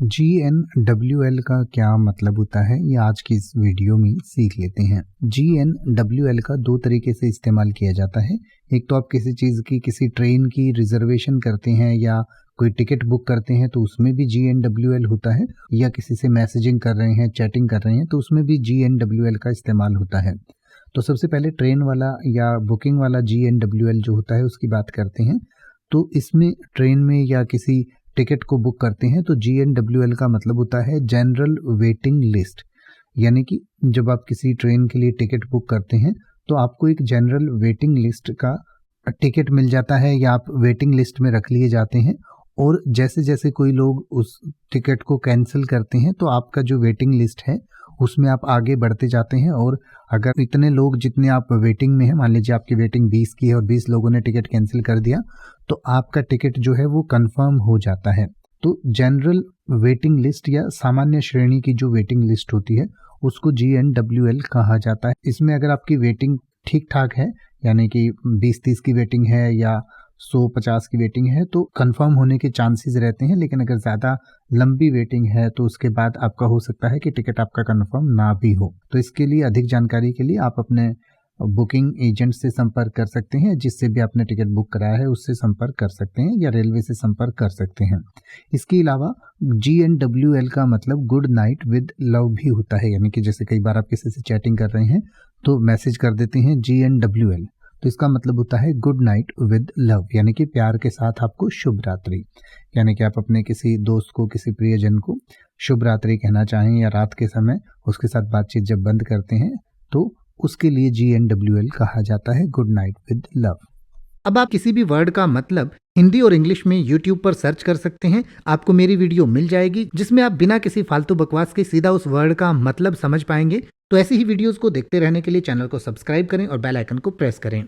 GNWL का क्या मतलब होता है, ये आज की इस वीडियो में सीख लेते हैं। GNWL का दो तरीके से इस्तेमाल किया जाता है। एक तो आप किसी चीज़ की, किसी ट्रेन की रिजर्वेशन करते हैं या कोई टिकट बुक करते हैं तो उसमें भी GNWL होता है, या किसी से मैसेजिंग कर रहे हैं, चैटिंग कर रहे हैं तो उसमें भी GNWL का इस्तेमाल होता है। तो सबसे पहले ट्रेन वाला या बुकिंग वाला GNWL जो होता है उसकी बात करते हैं। तो इसमें ट्रेन में या किसी टिकट को बुक करते हैं तो GNWL का मतलब होता है जनरल वेटिंग लिस्ट। यानी कि जब आप किसी ट्रेन के लिए टिकट बुक करते हैं तो आपको एक जनरल वेटिंग लिस्ट का टिकट मिल जाता है या आप वेटिंग लिस्ट में रख लिए जाते हैं, और जैसे जैसे कोई लोग उस टिकट को कैंसिल करते हैं तो आपका जो वेटिंग लिस्ट है उसमें आप आगे बढ़ते जाते हैं। और अगर इतने लोग जितने आप वेटिंग में हैं, मान लीजिए आपकी वेटिंग 20 की है और 20 लोगों ने टिकट कैंसिल कर दिया, तो आपका टिकट जो है वो कंफर्म हो जाता है। तो जनरल वेटिंग लिस्ट या सामान्य श्रेणी की जो वेटिंग लिस्ट होती है उसको GNWL कहा जाता है। इसमें अगर आपकी वेटिंग ठीक ठाक है, यानी कि 20-30 की वेटिंग है या 100-50 की वेटिंग है, तो कंफर्म होने के चांसेस रहते हैं। लेकिन अगर ज़्यादा लंबी वेटिंग है तो उसके बाद आपका हो सकता है कि टिकट आपका कंफर्म ना भी हो। तो इसके लिए अधिक जानकारी के लिए आप अपने बुकिंग एजेंट से संपर्क कर सकते हैं, जिससे भी आपने टिकट बुक कराया है उससे संपर्क कर सकते हैं या रेलवे से संपर्क कर सकते हैं। इसके अलावा GNWL का मतलब गुड नाइट विद लव भी होता है। यानी कि जैसे कई बार आप किसी से चैटिंग कर रहे हैं तो मैसेज कर देते हैं GNWL, तो इसका मतलब होता है गुड नाइट विद लव, यानी कि प्यार के साथ आपको शुभ रात्रि। यानी कि आप अपने किसी दोस्त को, किसी प्रियजन को शुभ रात्रि कहना चाहें या रात के समय उसके साथ बातचीत जब बंद करते हैं तो उसके लिए GNWL कहा जाता है गुड नाइट विद लव। अब आप किसी भी वर्ड का मतलब हिंदी और इंग्लिश में YouTube पर सर्च कर सकते हैं। आपको मेरी वीडियो मिल जाएगी जिसमें आप बिना किसी फालतू बकवास के सीधा उस वर्ड का मतलब समझ पाएंगे। तो ऐसी ही वीडियोस को देखते रहने के लिए चैनल को सब्सक्राइब करें और बेल आइकन को प्रेस करें।